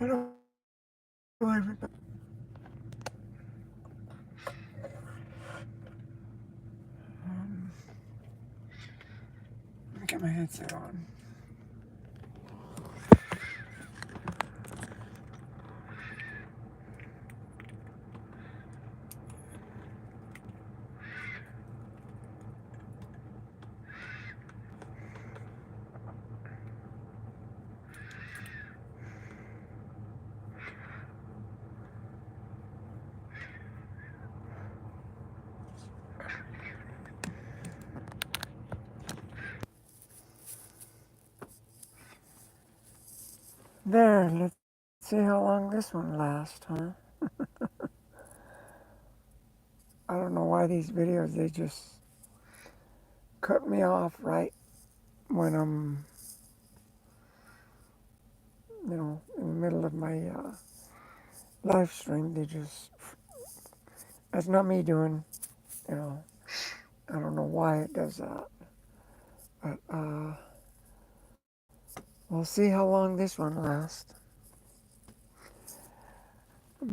I don't even know. Um, Let me get my headset on. There, let's see how long this one lasts, huh? I don't know why these videos, they just cut me off right when I'm, in the middle of my live stream. They just, that's not me doing, you know, I don't know why it does that. But we'll see how long this one lasts.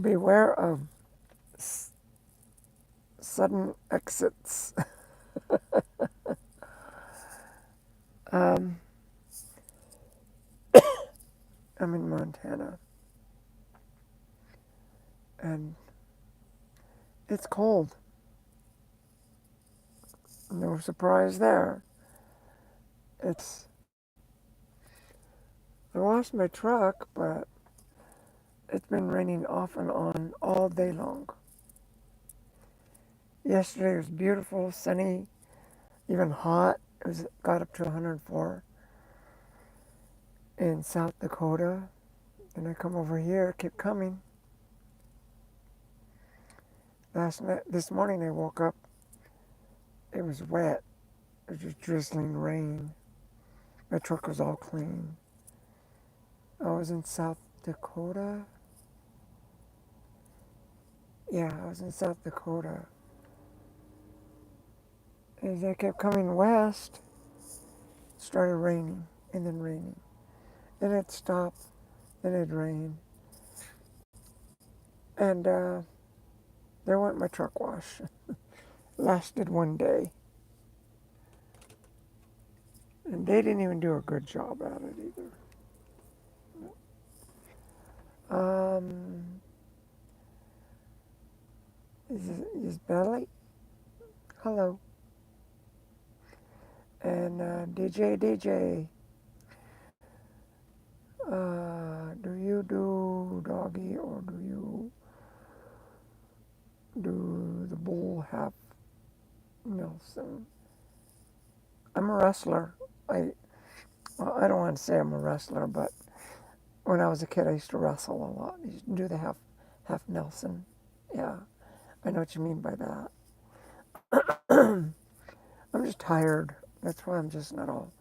Beware of sudden exits. um, I'm in Montana, and it's cold. No surprise there. It's I washed my truck, but it's been raining off and on all day long. Yesterday was beautiful, sunny, even hot. It got up to 104 in South Dakota. Then I come over here, keep coming. This morning I woke up. It was wet. It was just drizzling rain. My truck was all clean. I was in South Dakota. Yeah, I was in South Dakota. As I kept coming west, it started raining and then raining. Then it stopped, then it rained. And there went my truck wash. Lasted one day. And they didn't even do a good job at it either. Um, is Belly? Hello. And DJ, do you do doggy or do you do the bull half Nelson? I'm a wrestler. I don't want to say I'm a wrestler, but when I was a kid, I used to wrestle a lot. I used to do the half Nelson. Yeah, I know what you mean by that. I'm just tired. That's why I'm just not all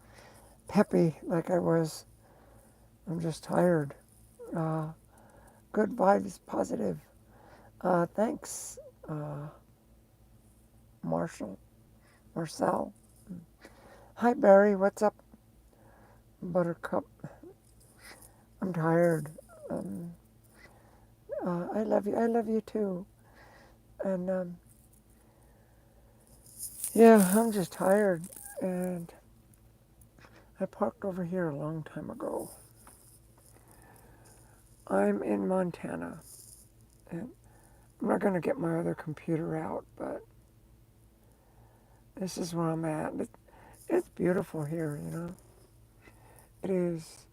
peppy like I was. I'm just tired. Uh, Good vibes, positive. Thanks, uh, Marshall, Marcel. Hi, Barry. What's up, Buttercup? I'm tired. Um, I love you. I love you too. And yeah, I'm just tired. And I parked over here a long time ago. I'm in Montana. And I'm not going to get my other computer out, but this is where I'm at. It's beautiful here, you know. It is.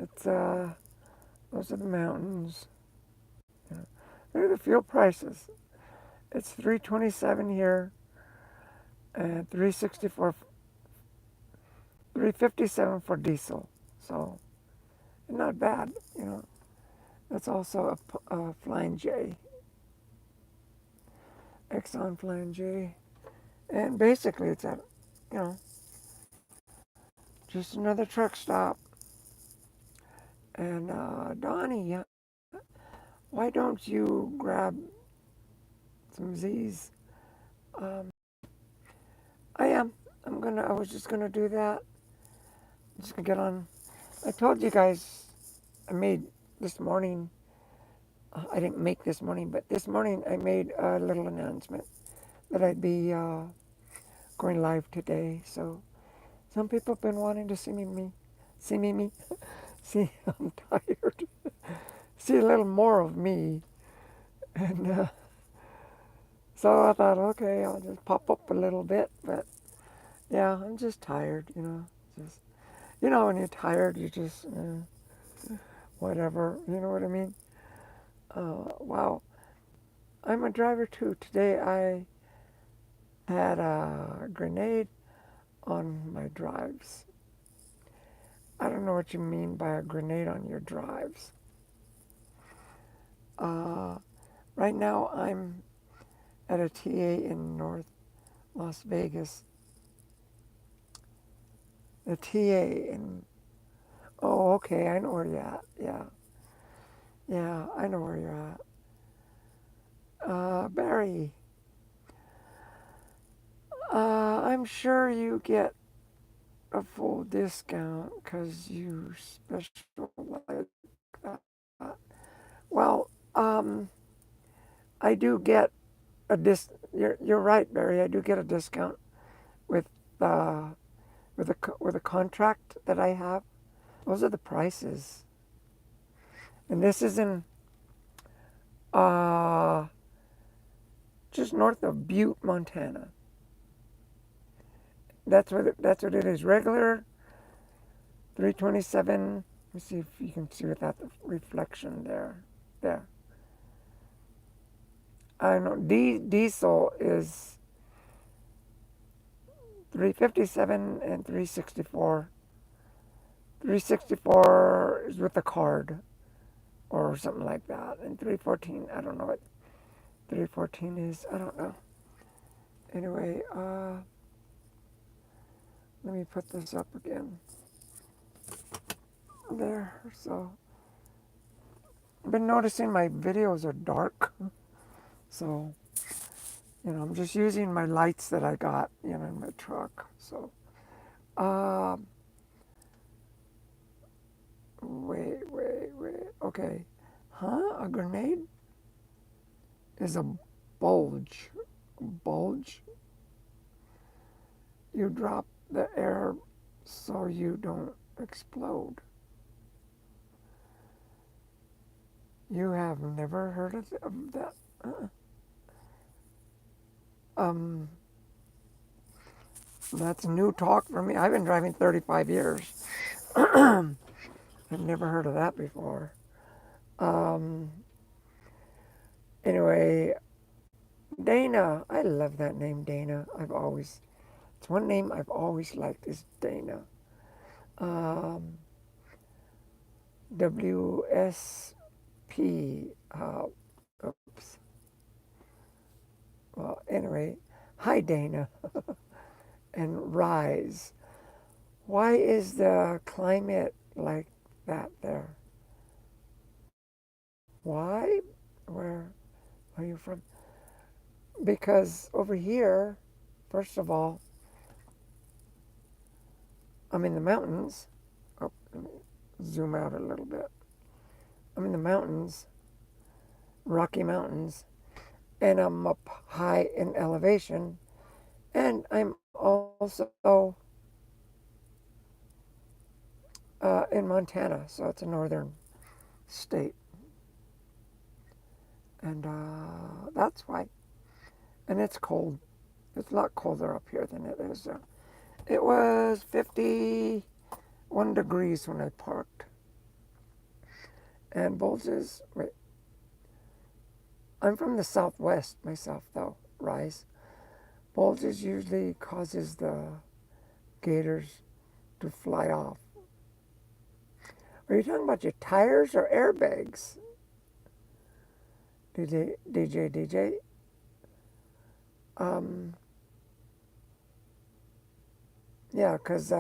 It's, those are the mountains. You know. Look at the fuel prices. It's 327 here and 357 for diesel. So, not bad, you know. That's also a Flying J, Exxon Flying J. And basically it's at, you know, just another truck stop. And Donnie, why don't you grab some Z's? Um, I am. I was just gonna do that. I'm just gonna get on. I told you guys I made this morning, I didn't make this morning, but this morning I made a little announcement that I'd be going live today. So some people have been wanting to see me, see, I'm tired, see a little more of me. And so I thought, okay, I'll just pop up a little bit. But yeah, I'm just tired. Just, when you're tired, you just, whatever, you know what I mean? Wow. I'm a driver too. Today I had a grenade on my drives. I don't know what you mean by a grenade on your drives. Uh, right now I'm at a TA in North Las Vegas. A TA in, oh, okay, I know where you're at. Yeah, yeah, I know where you're at. Barry, I'm sure you get a full discount because you specialize that. Well, I do get a You're right, Barry. I do get a discount with uh, with a contract that I have. Those are the prices, and this is in uh, just north of Butte, Montana. That's what it is. Regular 327. Let me see if you can see without the reflection there. There. I know diesel is 357 and 364. 364 is with the card or something like that. And 314, I don't know what 314 is. I don't know. Anyway, let me put this up again. There. So, I've been noticing my videos are dark. So, I'm just using my lights that I got, in my truck. So, um, wait. Okay. Huh? A grenade is a bulge. Bulge? You drop the air so you don't explode. You have never heard of that? Um, that's new talk for me. I've been driving 35 years. I've never heard of that before. Um, anyway, Dana. I love that name, Dana. It's one name I've always liked is Dana. Um, WSP. Oops. Well, anyway, hi, Dana. And Rise. Why is the climate like that there? Why? Where are you from? Because over here, first of all, I'm in the mountains. Oh, let me zoom out a little bit. I'm in the mountains, Rocky Mountains, and I'm up high in elevation, and I'm also in Montana, so it's a northern state, and that's why. And it's cold. It's a lot colder up here than it is there. It was 51 degrees when I parked. And Bulges, wait, I'm from the southwest myself, though, Rise. Bulges usually causes the gators to fly off. Are you talking about your tires or airbags? DJ. Um, yeah, because,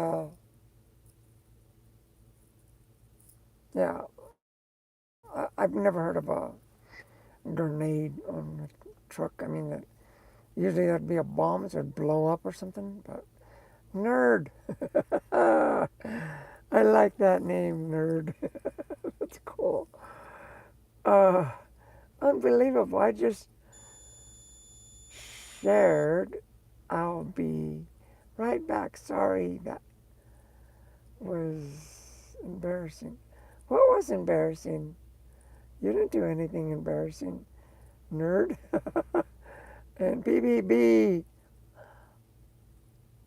yeah, I've never heard of a grenade on a truck. I mean, usually that'd be a bomb, so it'd blow up or something, but nerd. I like that name, nerd. That's Uh, unbelievable. I just shared. I'll be right back. Sorry, that was embarrassing. What was embarrassing? You didn't do anything embarrassing, nerd. And BBB,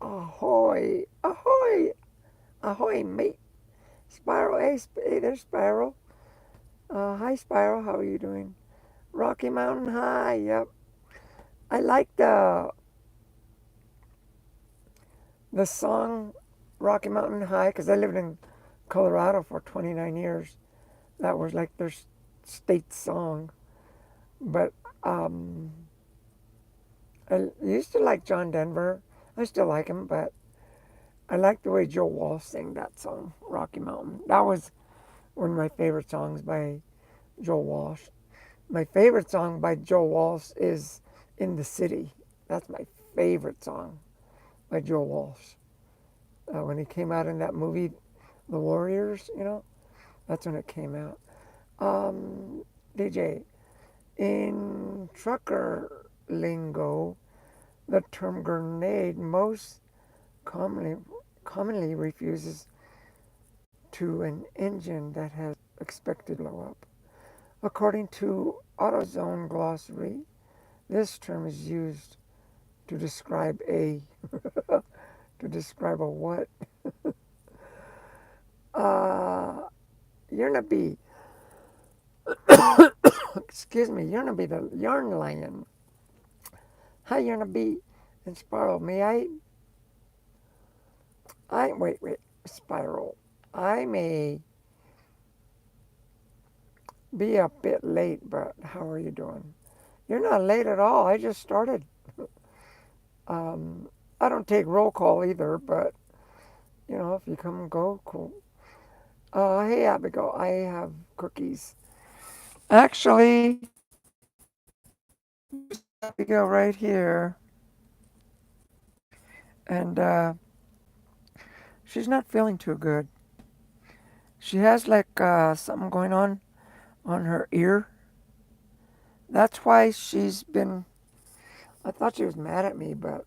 ahoy, ahoy, ahoy, mate. Spiral, hey, there's Spiral. Hi, Spiral, how are you doing? Rocky Mountain High, yep. I like the song Rocky Mountain High because I lived in Colorado for 29 years. That was like their state song. But um, I used to like John Denver. I still like him, but I like the way Joe Walsh sang that song, Rocky Mountain. That was one of my favorite songs by Joe Walsh. My favorite song by Joe Walsh is In the City. That's my favorite song by Joe Walsh. When he came out in that movie, The Warriors, that's when it came out. DJ, in trucker lingo, the term grenade most commonly commonly refuses to an engine that has expected to blow up. According to AutoZone glossary, this term is used to describe a to describe a what? Uh, you're gonna be excuse me. You're gonna be the yarn lion. Hi, you're gonna be and Spiral. May I wait. Spiral. I may be a bit late, but how are you doing? You're not late at all. I just started. Um, I don't take roll call either, but if you come and go, cool. Hey Abigail, I have cookies. Actually, Abigail right here, and she's not feeling too good. She has like something going on her ear. That's why she's been. I thought she was mad at me, but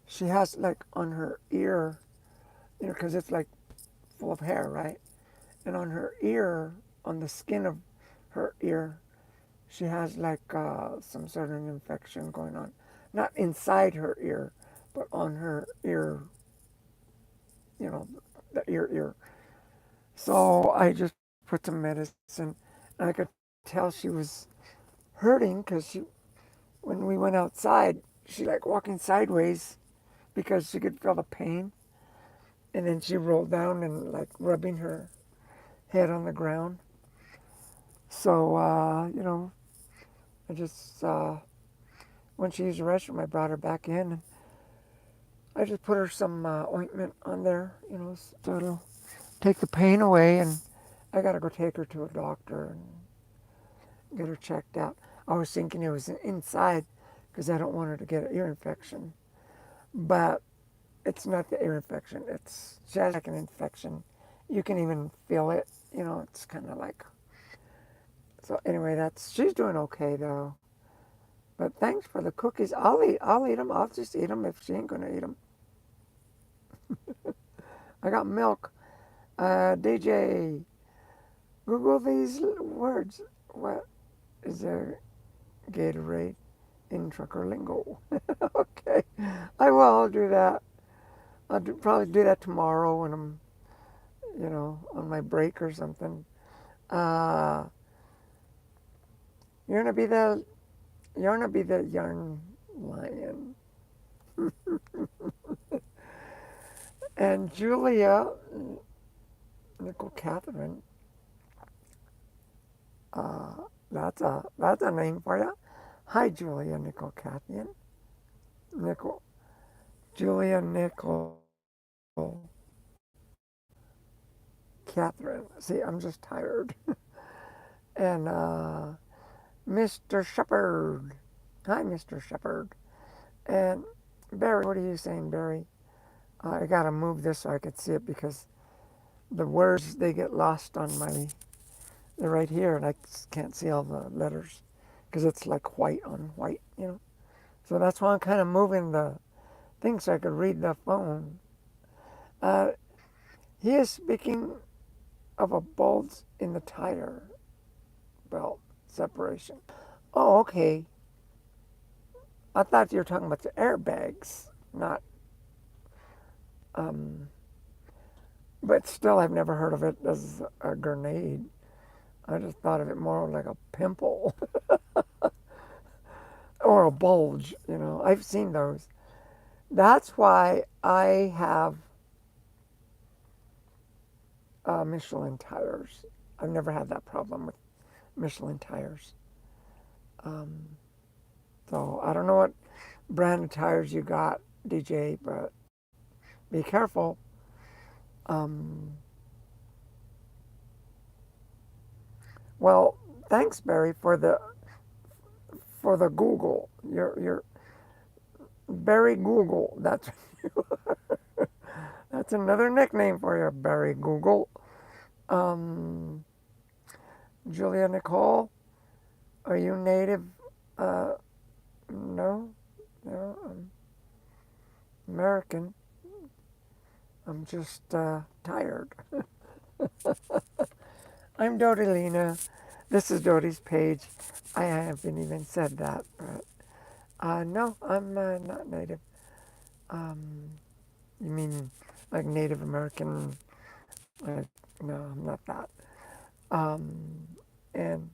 she has like on her ear, because it's like full of hair, right? And on her ear, on the skin of her ear, she has like some sort of infection going on. Not inside her ear, but on her ear, you know, the ear. So I just put some medicine. And I could tell she was hurting because when we went outside, she like walking sideways because she could feel the pain. And then she rolled down and like rubbing her head on the ground. So, I just, when she used the restroom, I brought her back in. And I just put her some ointment on there, so it'll take the pain away. And I got to go take her to a doctor and get her checked out. I was thinking it was inside because I don't want her to get an ear infection. But it's not the ear infection. She has like an infection. You can even feel it. It's kind of like. So anyway, she's doing okay though. But thanks for the cookies. I'll eat them. I'll just eat them if she ain't gonna eat them. I got milk. DJ, Google these words. What is there? Gatorade in trucker lingo. Okay, I will. I'll do that. Probably do that tomorrow when I'm, on my break or something. Uh, you're gonna be the yarn lion. And Julia, Nicole Catherine, uh, that's a name for you. Hi, Julia Nicole Catherine. Nicole, Julia Nicole Catherine. See, I'm just tired. And Mr. Shepherd. Hi, Mr. Shepherd. And Barry, what are you saying, Barry? I gotta move this so I can see it because the words they get lost on They're right here, and I can't see all the letters because it's like white on white, you know. So that's why I'm kind of moving the thing so I could read the phone. Uh, he is speaking of a bulge in the tire belt separation. Oh, okay. I thought you were talking about the airbags, not. Um, but still, I've never heard of it as a grenade. I just thought of it more like a pimple or a bulge. You know, I've seen those. That's why I have Michelin tires. I've never had that problem with Michelin tires. Um, so I don't know what brand of tires you got, DJ, but be careful. Um, well, thanks, Barry, for the Google. Your Barry Google. That's another nickname for you, Barry Google. Um, Julia Nicole, are you native? Uh, no, no, I'm American. I'm just tired. I'm DodiLina. This is Dodi's page. I haven't even said that, but no, I'm not native. Um, you mean like Native American? Like, no, I'm not that. Um, and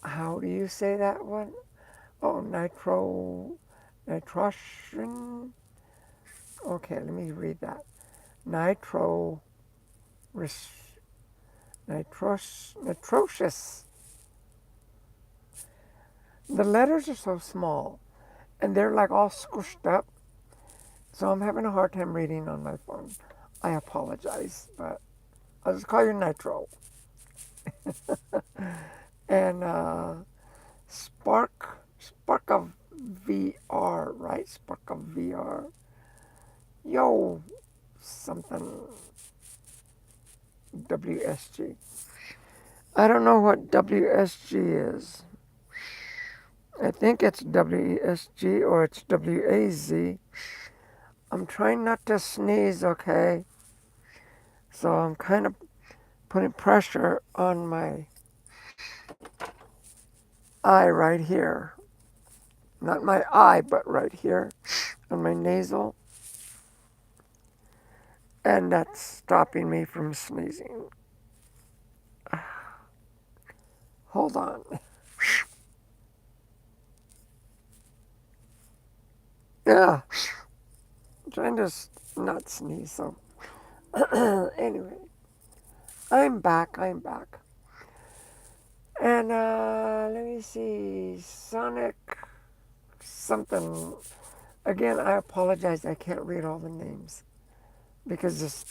how do you say that one? Oh, nitrogen. Okay, let me read that. Nitro, nitrocious. The letters are so small, and they're like all squished up. So I'm having a hard time reading on my phone. I apologize, but I'll just call you Nitro. And Spark of VR, right? Spark of VR. Yo, something WSG. I don't know what WSG is. I think it's WESG or it's WAZ. I'm trying not to sneeze, okay? So I'm kind of putting pressure on my eye right here. Not my eye, but right here on my nasal. And that's stopping me from sneezing. Hold on. Yeah, I'm trying to not sneeze. So, anyway, I'm back. I'm back. And let me see. Sonic something. Again, I apologize. I can't read all the names because this.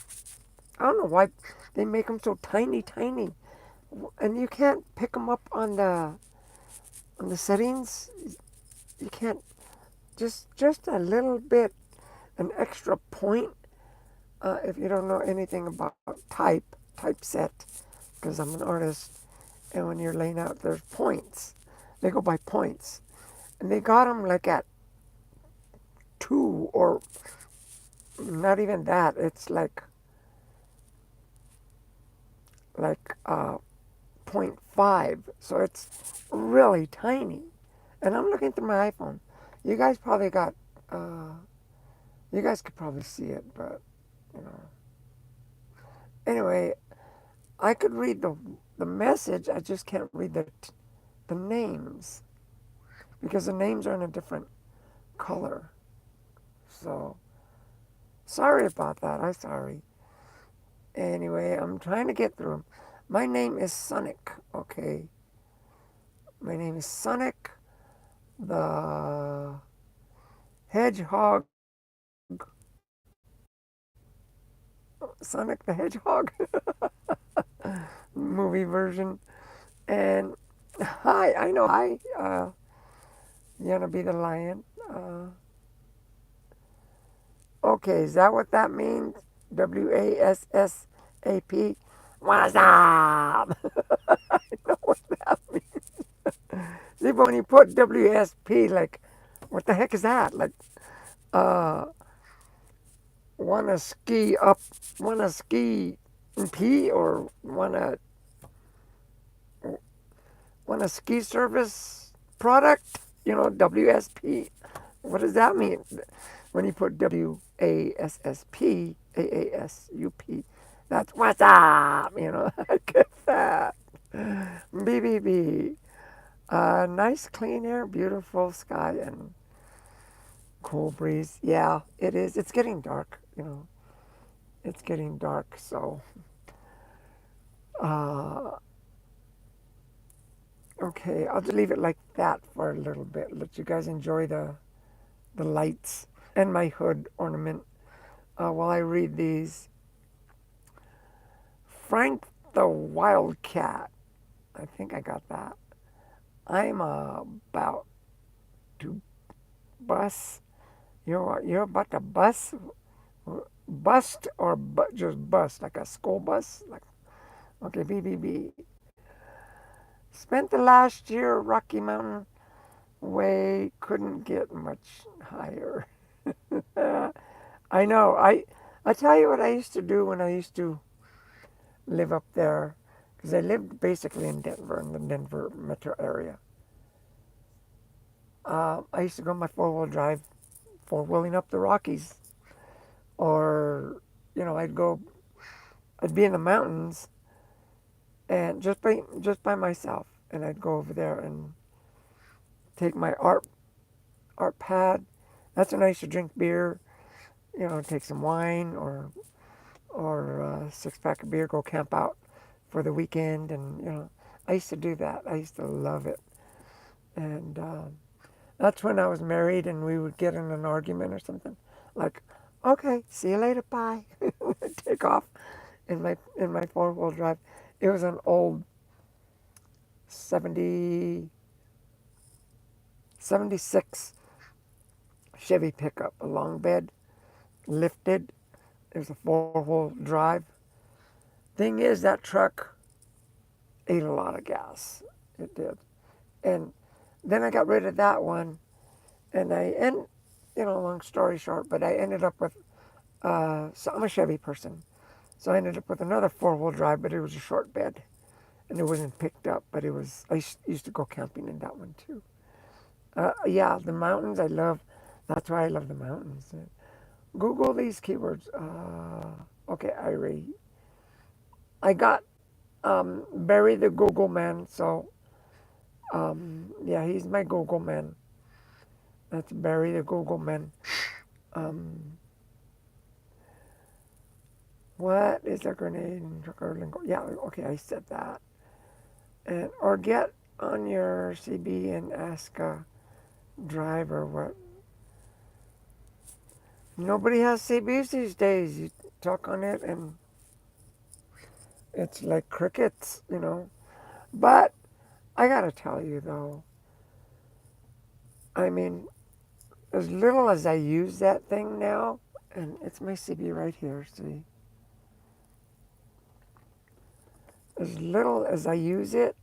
I don't know why they make them so tiny, tiny, and you can't pick them up on the settings. You can't just a little bit, an extra point. If you don't know anything about typeset, because I'm an artist, and when you're laying out, there's points. They go by points, and they got them like at 2 or not even that. It's like point 0.5, so it's really tiny. And I'm looking through my iPhone. You guys probably got. You guys could probably see it, but you know. Anyway, I could read the message. I just can't read the names because the names are in a different color. So sorry about that. I'm sorry. Anyway, I'm trying to get through them. My name is Sonic. Okay, my name is Sonic the Hedgehog. Sonic the Hedgehog movie version. And hi, I know. Hi, you gonna be the lion? Okay, is that what that means? WASSAP. What's up? I know what that means. See, but when you put WSP, like, what the heck is that? Like, uh, wanna ski up, wanna ski P, or wanna ski service product? WSP. What does that mean? When you put WASSP, that's what's up. I get that. BBB. Nice clean air, beautiful sky, and cool breeze. Yeah, it is. It's getting dark. It's getting dark. So, uh, okay, I'll just leave it like that for a little bit. Let you guys enjoy the lights and my hood ornament while I read these. Frank the Wildcat. I think I got that. I'm about to bust. You're about to bust, or just bust, like a school bus. Like, okay, BBB. Spent the last year Rocky Mountain Way. Couldn't get much higher. I know. I tell you what I used to do when I used to live up there, because I lived basically in Denver, in the Denver metro area. I used to go on my four-wheel drive, four-wheeling up the Rockies, or I'd be in the mountains, and just by myself, and I'd go over there and take my art pad. That's when I used to drink beer, take some wine, or a six pack of beer, go camp out for the weekend, and I used to do that. I used to love it, and that's when I was married, and we would get in an argument or something, like, okay, see you later, bye. Take off in my four-wheel drive. It was an old 70 76 Chevy pickup, a long bed, lifted. It was a four-wheel drive. Thing is, that truck ate a lot of gas. It did. And then I got rid of that one, and long story short, but I ended up with, so I'm a Chevy person. So I ended up with another four-wheel drive, but it was a short bed, and it wasn't picked up, but I used to go camping in that one too. Yeah, the mountains I love. That's why I love the mountains. Google these keywords. Okay, I got Barry the Google man. So yeah, he's my Google man. That's Barry the Google man. Um, what is a grenade in trucker lingo? Yeah, okay, I said that. And or get on your CB and ask a driver what. Nobody has CBs these days. You talk on it and it's like crickets. But I gotta tell you though, I mean, as little as I use that thing now, and it's my CB right here, see? As little as I use it,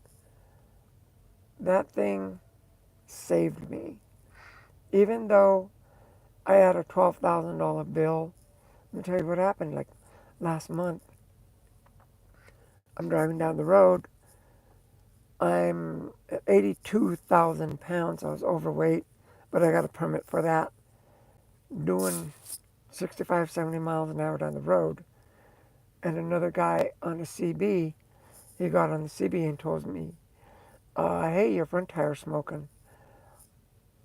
that thing saved me. Even though I had a $12,000 bill, let me tell you what happened. Like last month, I'm driving down the road. I'm at 82,000 pounds. I was overweight, but I got a permit for that. Doing 65, 70 miles an hour down the road. And another guy on a CB, he got on the CB and told me, hey, your front tire's smoking.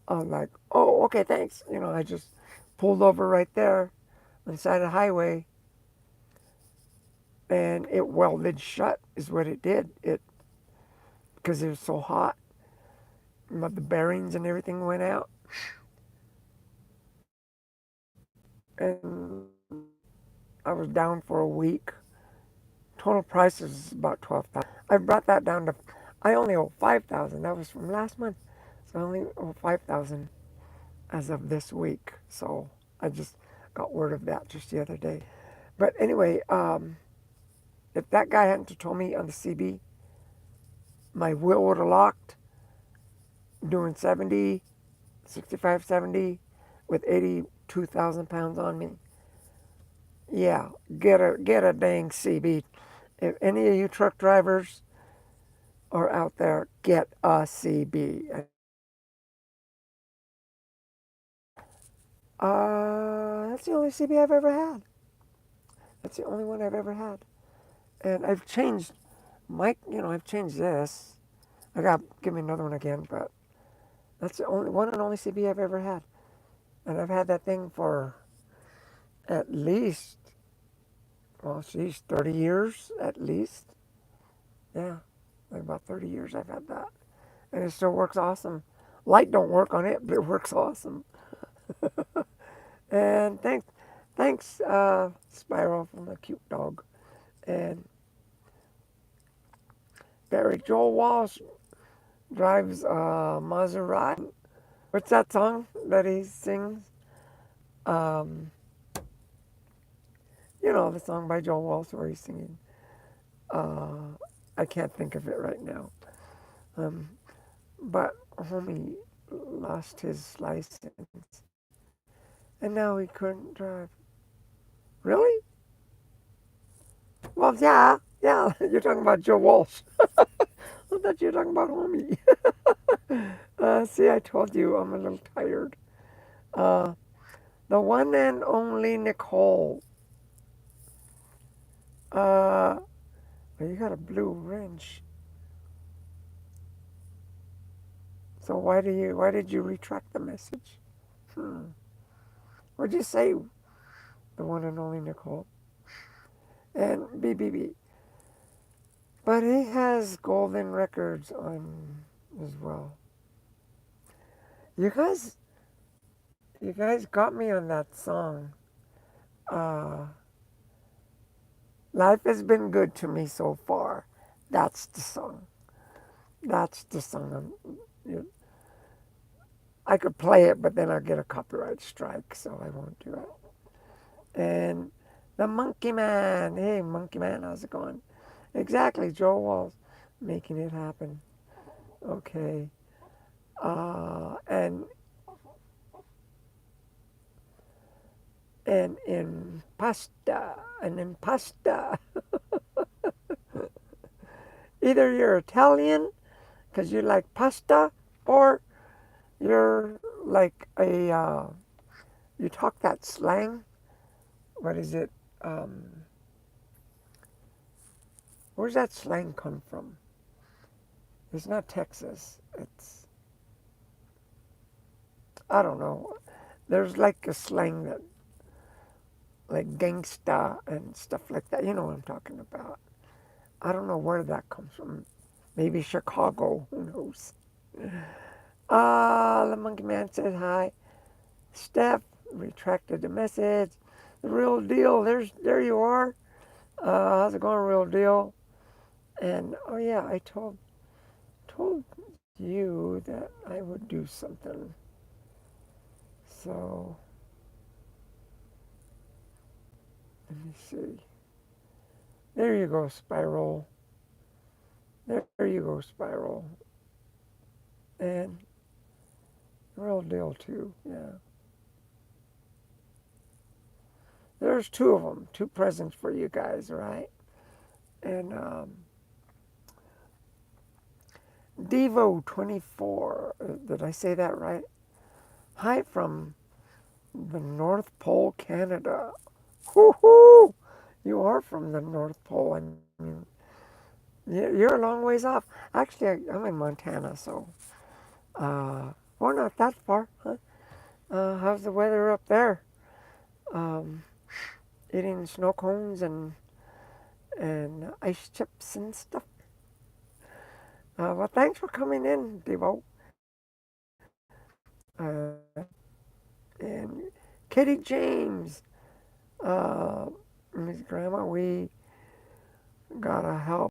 I was like, oh, okay, thanks. I just pulled over right there on the side of the highway, and it welded shut is what it did. Because it was so hot, but the bearings and everything went out. And I was down for a week. Total price is about 12,000. I brought that down to. I only owe 5,000. That was from last month, so I only owe 5,000 as of this week. So I just got word of that just the other day. But anyway, If that guy hadn't told me on the CB, my wheel would have locked doing 70, 65, 70 with 82,000 pounds on me. Yeah, get a dang CB. If any of you truck drivers are out there, get a CB. That's the only CB I've ever had. That's the only one I've ever had. And I've changed I've changed this. I got give me another one again, but that's the only one and only CB I've ever had. And I've had that thing for at least, well, geez, 30 years at least. Yeah, like about 30 years I've had that. And it still works awesome. Light don't work on it, but it works awesome. And thanks, Spyro from the cute dog. And Barry Joel Walsh drives a Maserati. What's that song that he sings? Um, the song by Joel Walsh where he's singing. Uh, I can't think of it right now. Um, but homie lost his license, and now he couldn't drive. Really? Well, yeah. You're talking about Joe Walsh. I thought you were talking about homie. See, I told you I'm a little tired. Uh, the one and only Nicole. Well, you got a blue wrench. So why did you retract the message? Hmm. What'd you say? The one and only Nicole. And BBB. But he has golden records on as well. You guys, you guys got me on that song. Uh, Life has been good to me so far. That's the song. That's the song. I could play it, but then I'll get a copyright strike, so I won't do it. And the Monkey Man. Hey, Monkey Man, how's it going? Exactly, Joe Walls making it happen. Okay. And in pasta, and in pasta. Either you're Italian because you like pasta, or you're like you talk that slang. What is it? Um, where's that slang come from? It's not Texas. I don't know. There's like a slang that, like gangsta and stuff like that. You know what I'm talking about. I don't know where that comes from. Maybe Chicago. Who knows? The monkey man said hi. Steph retracted the message. The real deal. There you are. How's it going, real deal? And oh yeah, I told you that I would do something. So let me see. There you go, Spiral. There you go, Spiral. And real deal too. Yeah. There's two of them. Two presents for you guys, right? And Devo 24. Did I say that right? Hi from the North Pole, Canada. Woohoo! You are from the North Pole. I mean, you're a long ways off. Actually, I'm in Montana, so we're not that far. Huh? How's the weather up there? Um, Eating snow cones and ice chips and stuff. Well, thanks for coming in, Devo. Uh, and Kitty James, Miss Grandma, we gotta help.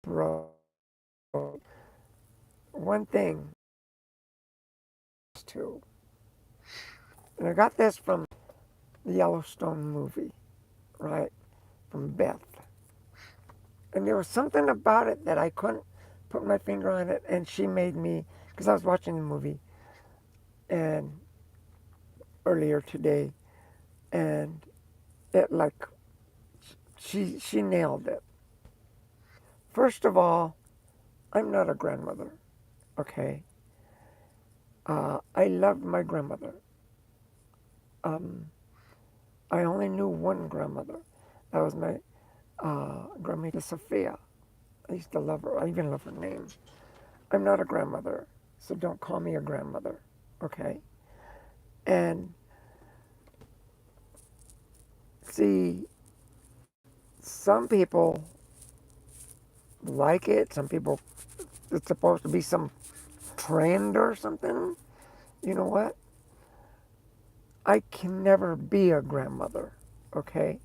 Bro. One thing, too. And I got this from the Yellowstone movie, right? From Beth. And there was something about it that I couldn't put my finger on it, and she made me, because I was watching the movie and earlier today, and it like she nailed it. First of all, I'm not a grandmother, okay? I loved my grandmother. Um, I only knew one grandmother. That was my grandmother Sophia. I used to love her. I even love her name. I'm not a grandmother, so don't call me a grandmother, okay? And see, some people like it. Some people, it's supposed to be some trend or something. You know what? I can never be a grandmother, okay?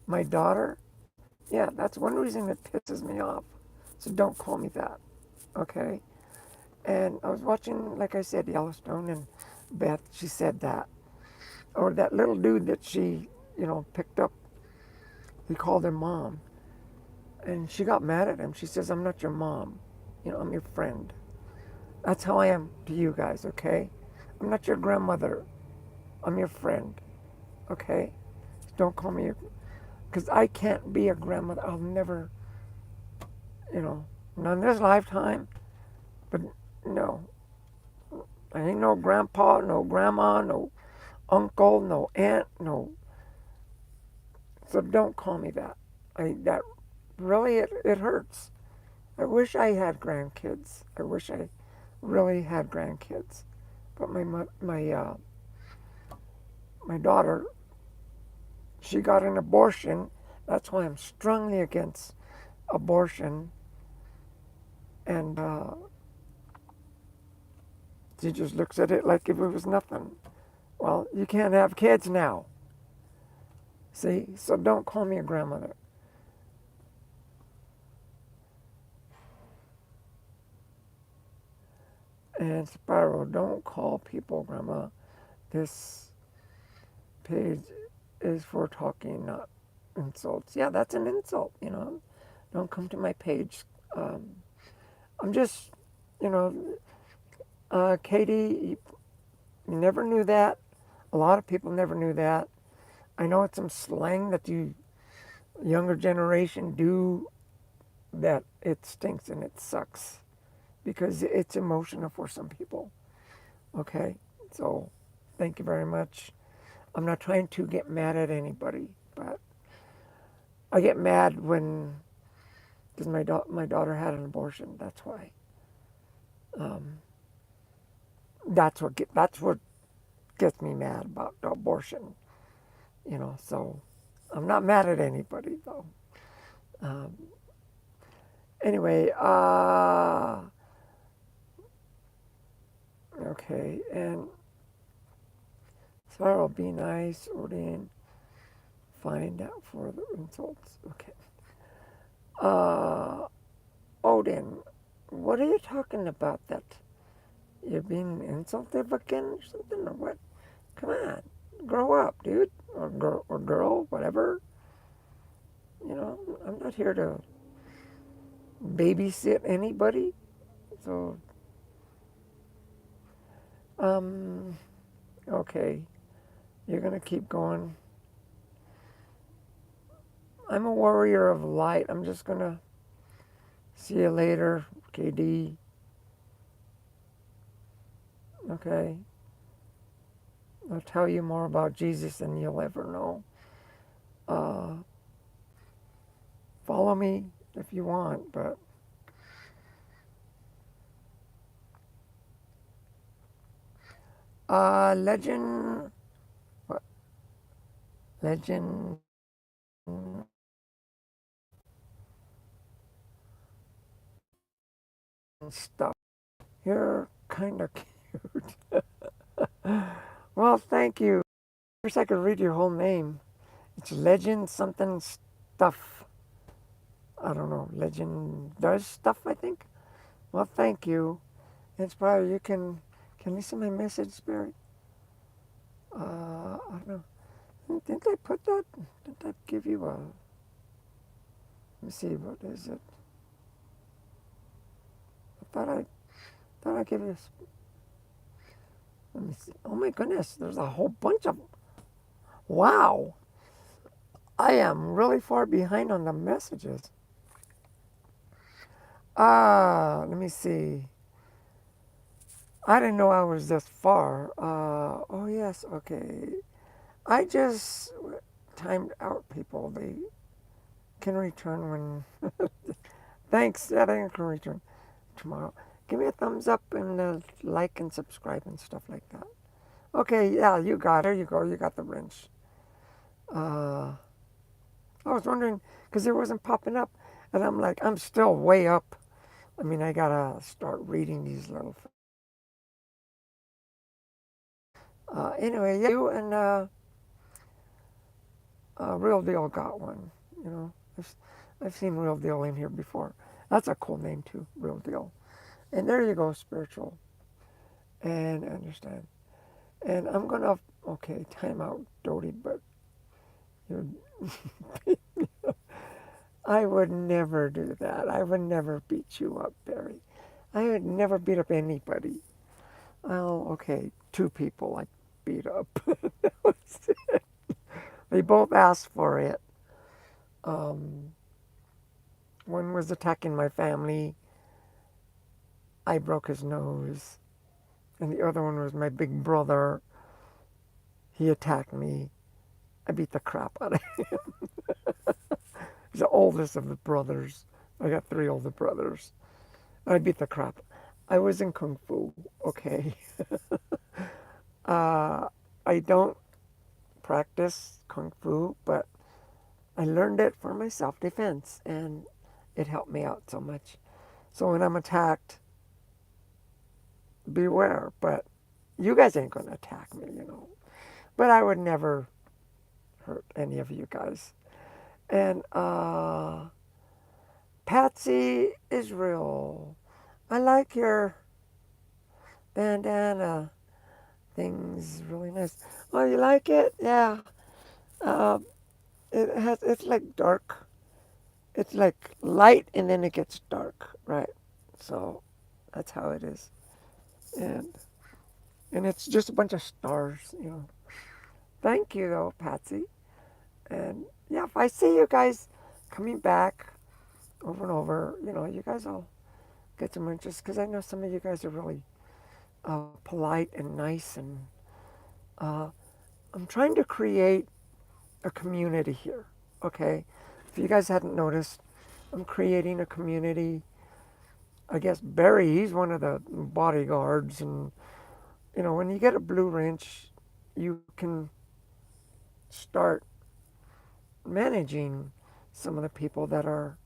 My daughter, yeah, that's one reason it pisses me off. So don't call me that, okay? And I was watching, like I said, Yellowstone, and Beth, she said that. Or that little dude that she, picked up, he called her mom. And she got mad at him. She says, I'm not your mom. I'm your friend. That's how I am to you guys, okay? I'm not your grandmother. I'm your friend, okay? Don't call me, because I can't be a grandmother. I'll never, not in this lifetime, but no. I ain't no grandpa, no grandma, no uncle, no aunt, no. So don't call me that. That really, it hurts. I wish I had grandkids. I wish I really had grandkids. But my daughter, she got an abortion. That's why I'm strongly against abortion. And she just looks at it like if it was nothing. Well, you can't have kids now. See? So don't call me a grandmother. And Spiral, don't call people grandma. This page is for talking, not insults. Yeah, that's an insult. Don't come to my page. Um, I'm just, you know, Katie, you never knew that. A lot of people never knew that. I know it's some slang that you younger generation do that it stinks and it sucks because it's emotional for some people. Okay, so thank you very much. I'm not trying to get mad at anybody, but I get mad when because my daughter had an abortion. That's why. Um, that's what gets me mad about the abortion. So I'm not mad at anybody though. Um, anyway, okay, and Sarah, be nice, Odin. Find out for the insults. Okay. Uh, Odin, what are you talking about? That you're being insulted again or something or what? Come on, grow up, dude, or girl, whatever. I'm not here to babysit anybody. So, um, okay, you're gonna keep going. I'm a warrior of light. I'm just gonna see you later, KD. Okay, I'll tell you more about Jesus than you'll ever know. Uh, follow me if you want, but legend, what? Legend stuff. You're kind of cute. Well, thank you. I wish I could read your whole name. It's Legend something stuff. I don't know. Legend does stuff, I think. Well, thank you. It's probably you can you see my message, Spirit? I don't know. Didn't I put that? Didn't I give you a? Let me see, what is it? I thought I gave you. Let me see. Oh my goodness, there's a whole bunch of. Wow, I am really far behind on the messages. Let me see. I didn't know I was this far. Oh yes, okay. I just timed out people. They can return when. Thanks, yeah, they can return tomorrow. Give me a thumbs up and like and subscribe and stuff like that. Okay, yeah, you got it. There you go. You got the wrench. Uh, I was wondering because it wasn't popping up, and I'm like, I'm still way up. I mean, I gotta start reading these little. Anyway, yeah, you and Real Deal got one. You know, I've seen Real Deal in here before. That's a cool name too, Real Deal. And there you go, spiritual. And I understand. And I'm gonna okay, time out, Dodi, but you I would never do that. I would never beat you up, Barry. I would never beat up anybody. Oh, okay, two people I beat up. They both asked for it. Um, one was attacking my family. I broke his nose. And the other one was my big brother. He attacked me. I beat the crap out of him. He's the oldest of the brothers. I got three older brothers. I beat the crap. I was in Kung Fu, okay? Uh, I don't practice Kung Fu, but I learned it for my self defense and it helped me out so much. So when I'm attacked, beware. But you guys ain't going to attack me, you know. But I would never hurt any of you guys. And Patsy Israel, I like your bandana things, really nice. Oh, you like it? Yeah. Uh, it's like dark. It's like light and then it gets dark, right? So that's how it is. And and it's just a bunch of stars, you know. Thank you though, Patsy. And yeah, if I see you guys coming back over and over, you know, you guys will get some interest because I know some of you guys are really polite and nice. And uh, I'm trying to create a community here, okay? If you guys hadn't noticed, I'm creating a community. I guess Barry, he's one of the bodyguards. And, you know, when you get a blue wrench, you can start managing some of the people that are,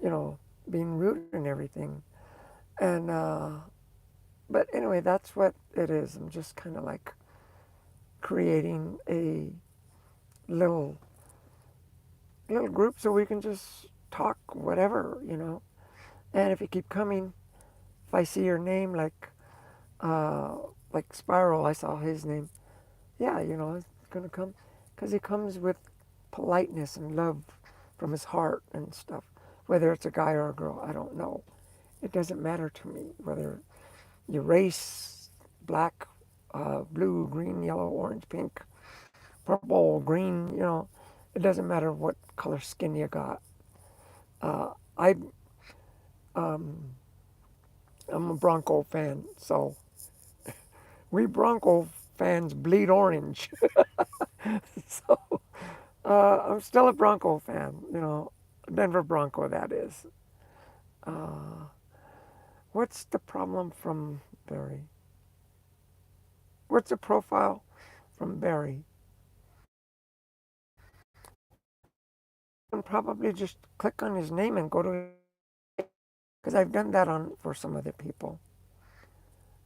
you know, being rude and everything. And but anyway, that's what it is. I'm just kind of like creating a little group so we can just talk whatever, you know. And if you keep coming, if I see your name uh, like Spiral, I saw his name. Yeah, you know, it's gonna come because he comes with politeness and love from his heart and stuff. Whether it's a guy or a girl, I don't know. It doesn't matter to me whether your race, black, blue, green, yellow, orange, pink, purple, green, you know, it doesn't matter what color skin you got. I, I'm a Bronco fan, so we Bronco fans bleed orange. So I'm still a Bronco fan, you know, Denver Bronco, that is. What's the problem from Barry? What's the profile from Barry? And probably just click on his name and go to because I've done that on for some other people.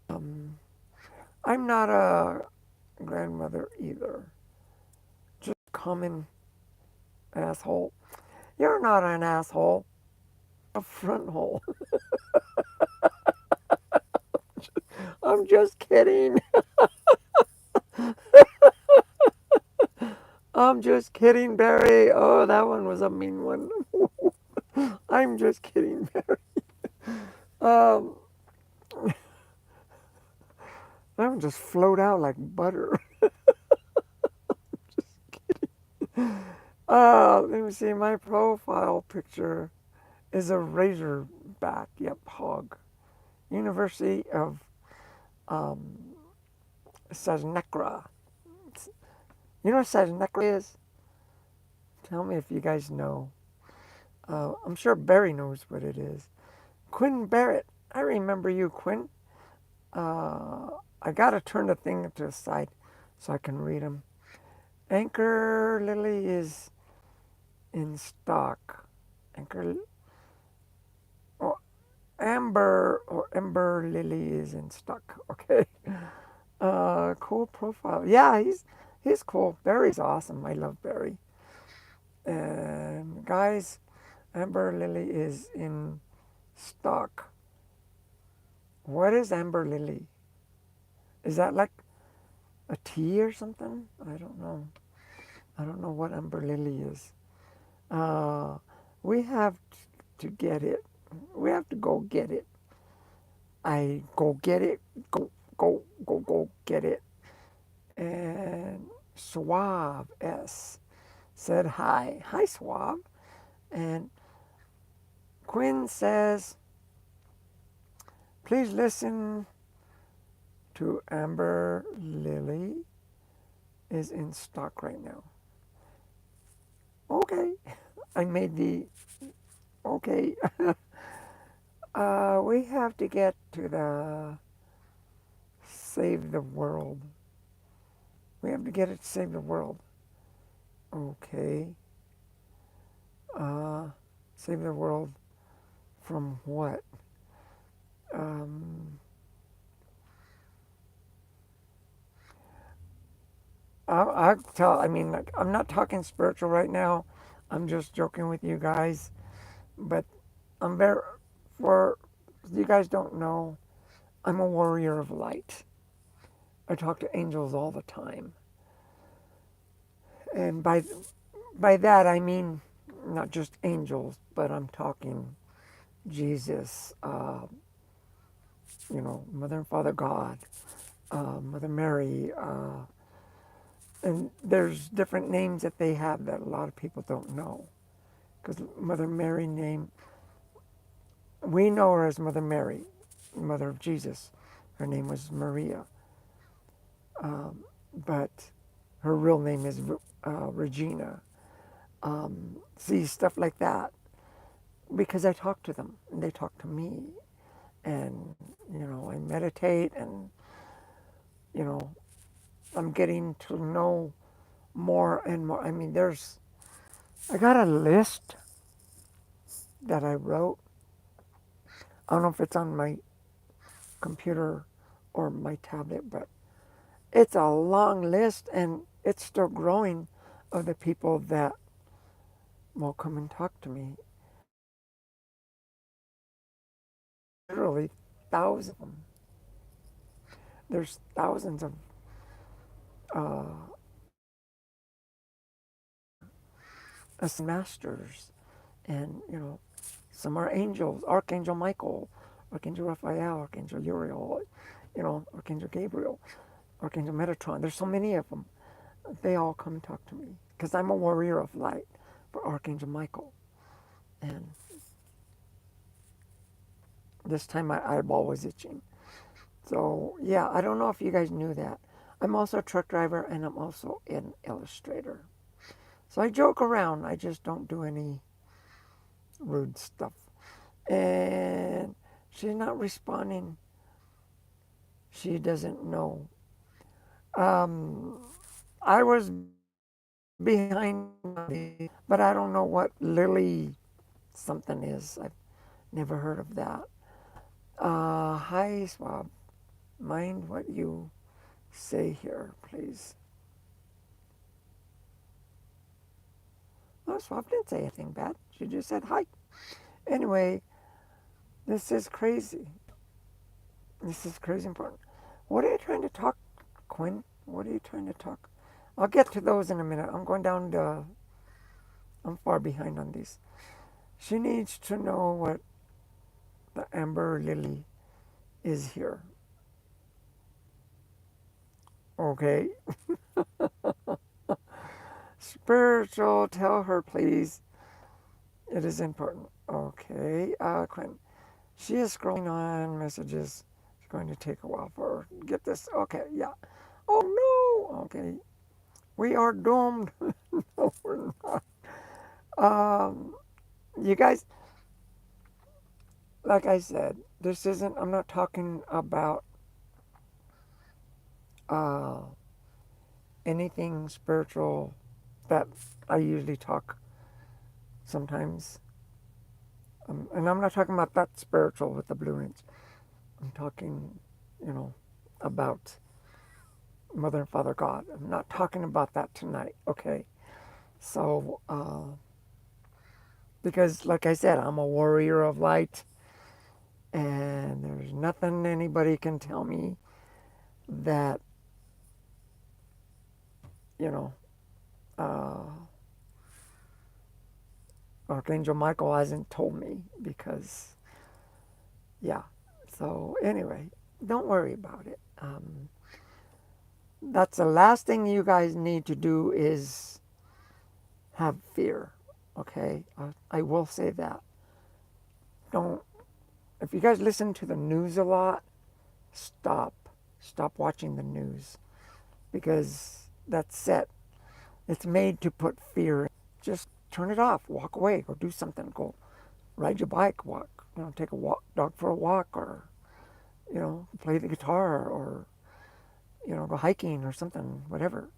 I'm not a grandmother either. Just common asshole. You're not an asshole. A front hole. I'm just kidding. I'm just kidding, Barry. Oh, that one was a mean one. I'm just kidding, Mary. Um, I would just float out like butter. Let me see. My profile picture is a razorback. Yep, hog. University of um, Sajnekra. You know what Sajnekra is? Tell me if you guys know. I'm sure Barry knows what it is. Quinn Barrett. I remember you, Quinn. I gotta turn the thing to the side so I can read them. Anchor Lily is in stock. Anchor, oh, Amber or Ember Lily is in stock. Okay. Cool profile. Yeah, he's cool. Barry's awesome. I love Barry. And guys, Amber Lily is in stock. What is Amber Lily? Is that like a tea or something? I don't know. I don't know what Amber Lily is. Uh, we have to get it. We have to go get it. I go get it. Go get it. And Suave S said hi. Hi, Suave. And Quinn says, please listen to Amber Lily is in stock right now. Okay. I made the okay. We have to get to the save the world. We have to get it to save the world. Okay. Uh, save the world from what? Um, I'll tell. I mean, like, I'm not talking spiritual right now. I'm just joking with you guys. But I'm very, for you guys don't know, I'm a warrior of light. I talk to angels all the time. And by that I mean not just angels, but I'm talking Jesus, Mother and Father God, Mother Mary, and there's different names that they have that a lot of people don't know. Because Mother Mary name, we know her as Mother Mary, Mother of Jesus. Her name was Maria, but her real name is Regina. See, stuff like that. Because I talk to them and they talk to me. And, I meditate and, you know, I'm getting to know more and more. I mean, I got a list that I wrote. I don't know if it's on my computer or my tablet, but it's a long list and it's still growing of the people that will come and talk to me. Literally thousands of them. There's thousands of uh, masters, and some are angels, Archangel Michael, Archangel Raphael, Archangel Uriel, Archangel Gabriel, Archangel Metatron. There's so many of them. They all come and talk to me because I'm a warrior of light for Archangel Michael. And this time my eyeball was itching. So yeah, I don't know if you guys knew that. I'm also a truck driver and I'm also an illustrator. So I joke around. I just don't do any rude stuff. And she's not responding. She doesn't know. Um, I was behind, but I don't know what Lily something is. I've never heard of that. Hi, Swab. Mind what you say here, please. Oh, Swab didn't say anything bad. She just said hi. Anyway, this is crazy. This is crazy important. What are you trying to talk, Quinn? What are you trying to talk? I'll get to those in a minute. I'm going down I'm far behind on these. She needs to know what the Amber Lily is here. Okay? Spiritual, tell her, please. It is important. Okay, Quinn. She is scrolling on messages. It's going to take a while for her to get this. Okay, yeah. Oh no! Okay. We are doomed. No, we're not. Um, you guys, like I said, this isn't, I'm not talking about uh, anything spiritual that I usually talk sometimes. And I'm not talking about that spiritual with the blue ridge. I'm talking, you know, about Mother and Father God. I'm not talking about that tonight, okay? So, because like I said, I'm a warrior of light, and there's nothing anybody can tell me that, you know, uh, Archangel Michael hasn't told me because, yeah. So, anyway, don't worry about it. That's the last thing you guys need to do is have fear, okay? I will say that. Don't, if you guys listen to the news a lot, stop. Stop watching the news because that's set. It's made to put fear. Just turn it off. Walk away. Go do something. Go ride your bike. Walk. You know, take a walk, dog for a walk, or you know, play the guitar, or you know, go hiking or something. Whatever.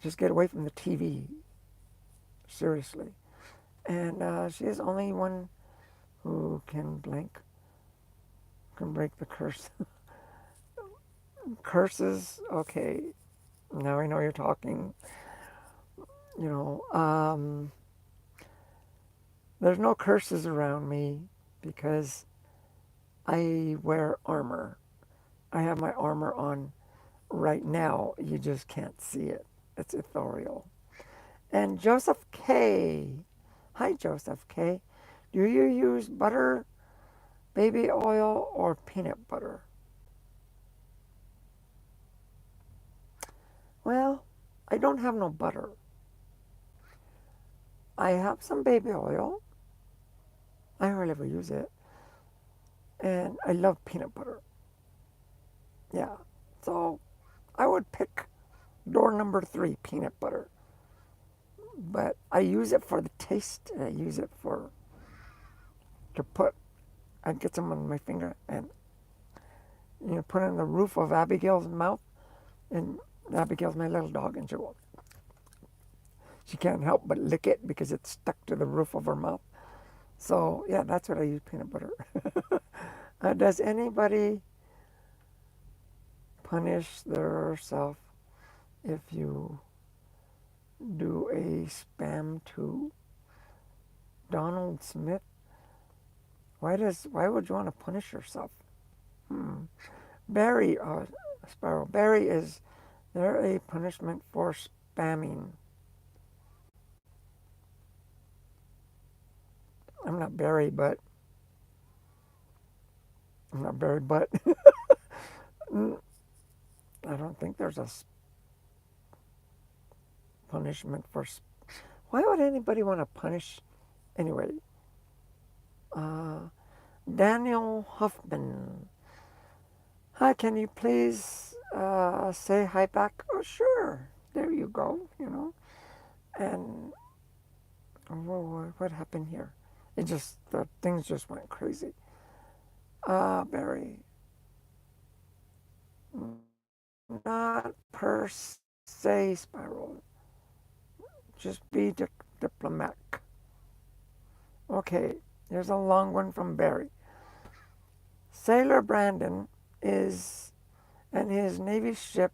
Just get away from the TV. Seriously. And she is only one who can break the curse. Curses. Okay. Now I know you're talking. You know. There's no curses around me because I wear armor. I have my armor on right now. You just can't see it. It's ethereal. And Joseph K. Hi, Joseph K. Do you use butter, baby oil, or peanut butter? Well, I don't have no butter. I have some baby oil. I hardly ever use it. And I love peanut butter. Yeah. So I would pick door number 3, peanut butter. But I use it for the taste, and I use it for to put. I get some on my finger and put it in the roof of Abigail's mouth, and Abigail's my little dog, and she can't help but lick it because it's stuck to the roof of her mouth. So yeah, that's what I use peanut butter. Does anybody punish themselves if you do a spam too? Donald Smith. Why would you want to punish yourself? Barry, Sparrow. Barry, is there a punishment for spamming? I'm not Barry, but I'm not Barry, but I don't think there's a punishment for. Why would anybody want to punish? Anyway, uh, Daniel Huffman. Hi, can you please say hi back? Oh, sure. There you go. And what happened here? The things just went crazy. Barry, not per se spiral. Just be diplomatic. Okay, here's a long one from Barry. Sailor Brandon is and his Navy ship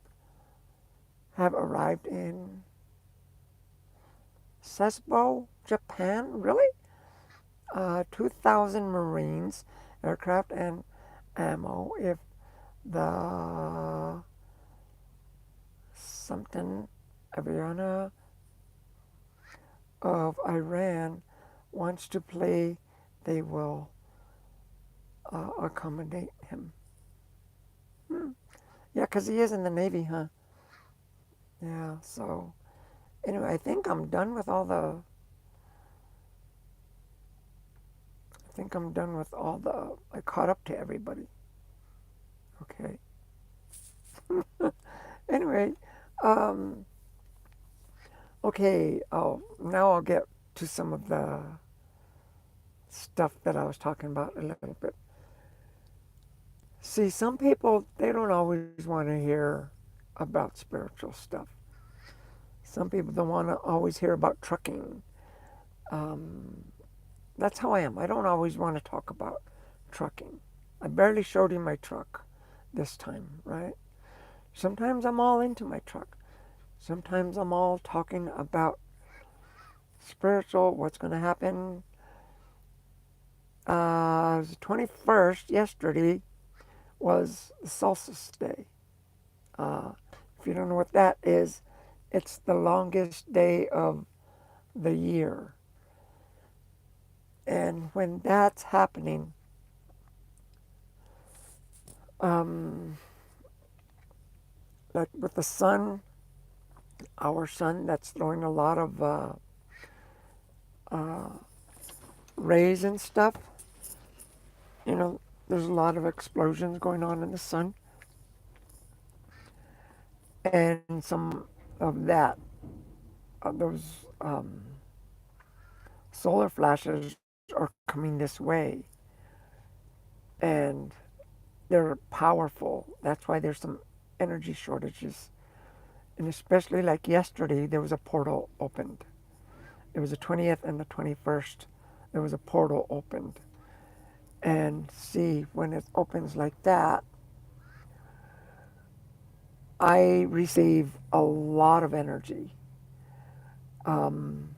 have arrived in Sasebo, Japan. Really? 2,000 Marines, aircraft, and ammo. If the something Aviana of Iran wants to play, they will accommodate him. Hmm. Yeah, because he is in the Navy, huh? Yeah, so anyway, I think I'm done with all the. I think I'm done with all the. I caught up to everybody. Okay. Anyway, um, okay. Oh, now I'll get to some of the stuff that I was talking about a little bit. See, some people they don't always want to hear about spiritual stuff. Some people don't want to always hear about trucking. Um, that's how I am. I don't always want to talk about trucking. I barely showed you my truck this time, right? Sometimes I'm all into my truck. Sometimes I'm all talking about spiritual, what's going to happen. It was the 21st, yesterday, was the solstice day. Uh, if you don't know what that is, it's the longest day of the year. And when that's happening, um, like with the sun, our sun that's throwing a lot of uh, rays and stuff, you know, there's a lot of explosions going on in the sun. And some of that, those solar flashes are coming this way. And they're powerful. That's why there's some energy shortages. And especially like yesterday, there was a portal opened. It was the 20th and the 21st. There was a portal opened. And see, when it opens like that, I receive a lot of energy. Um,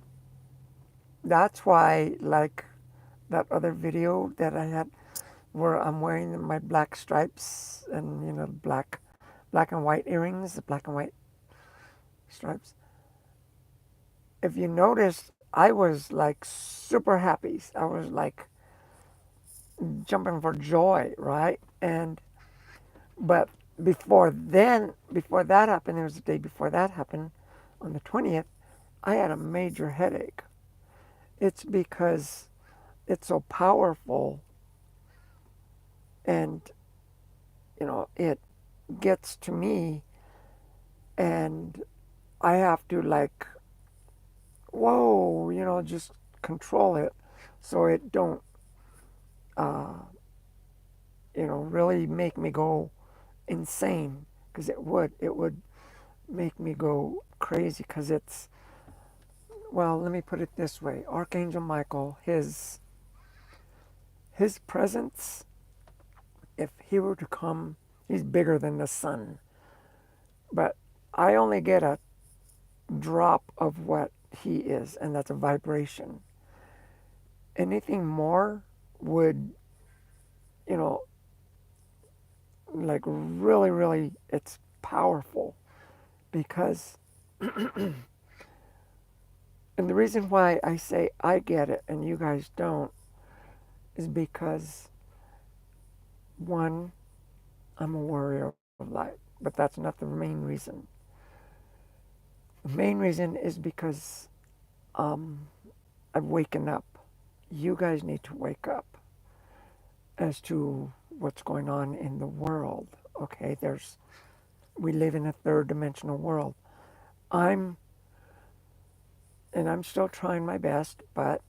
that's why, like that other video that I had, where I'm wearing my black stripes and black and white earrings, the black and white stripes. If you notice, I was like super happy. I was like jumping for joy, right? And but before that happened, it was the day before that happened, on the 20th, I had a major headache. It's because it's so powerful, and it gets to me, and I have to like, whoa, just control it so it don't uh, really make me go insane, because it would make me go crazy, because it's, well, let me put it this way. Archangel Michael, his presence, if he were to come, he's bigger than the sun, but I only get a drop of what he is, and that's a vibration. Anything more would, you know like, really, really, it's powerful, because and the reason why I say I get it and you guys don't is because, one, I'm a warrior of light, but that's not the main reason. The main reason is because um, I've waken up. You guys need to wake up as to what's going on in the world. Okay, we live in a third dimensional world. I'm I'm still trying my best, but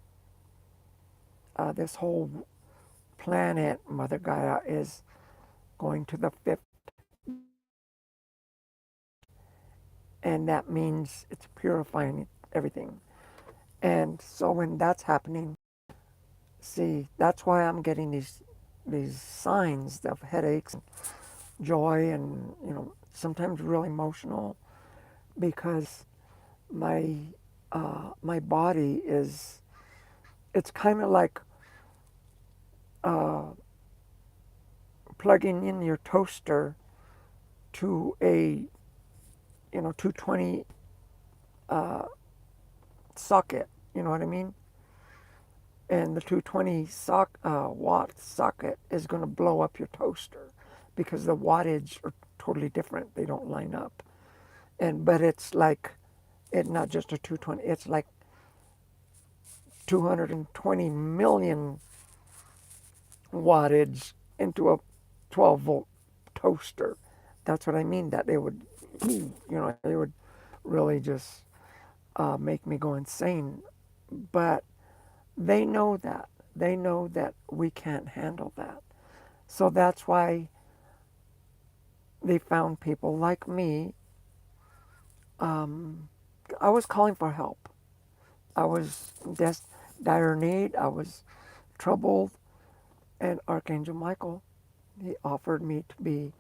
this whole planet, Mother Gaia, is going to the fifth, and that means it's purifying everything. And so when that's happening, see, that's why I'm getting these signs of headaches and joy, and sometimes real emotional, because my body is, it's kind of like uh, plugging in your toaster to a 220 uh, socket. You know what I mean? and the 220 watt socket is going to blow up your toaster because the wattage are totally different. They don't line up. And but it's like it's not just a 220. It's like 220 million wattage into a 12-volt toaster. That's what I mean. That they would, they would really just make me go insane. But they know that. They know that we can't handle that. So that's why they found people like me. Um, I was calling for help. I was in dire need. I was troubled. And Archangel Michael, he offered me to be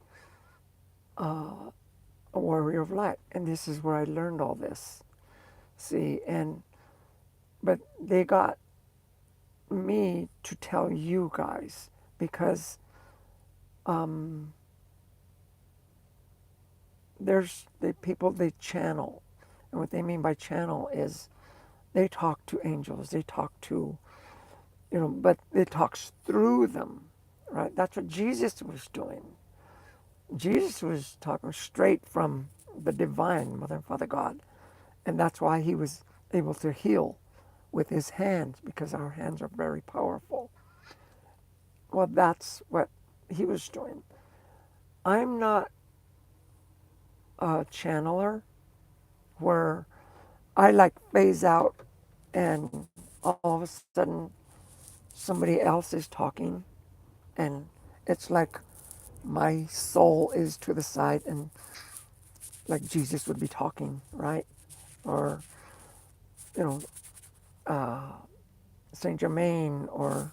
a warrior of light. And this is where I learned all this. See, but they got me to tell you guys because um, there's the people they channel. And what they mean by channel is they talk to angels, they talk to, but it talks through them, right? That's what Jesus was doing. Jesus was talking straight from the divine Mother and Father God. And that's why he was able to heal with his hands, because our hands are very powerful. Well, that's what he was doing. I'm not a channeler where I like phase out and all of a sudden somebody else is talking and it's like my soul is to the side and like Jesus would be talking, right? Or, you know, uh, Saint Germain or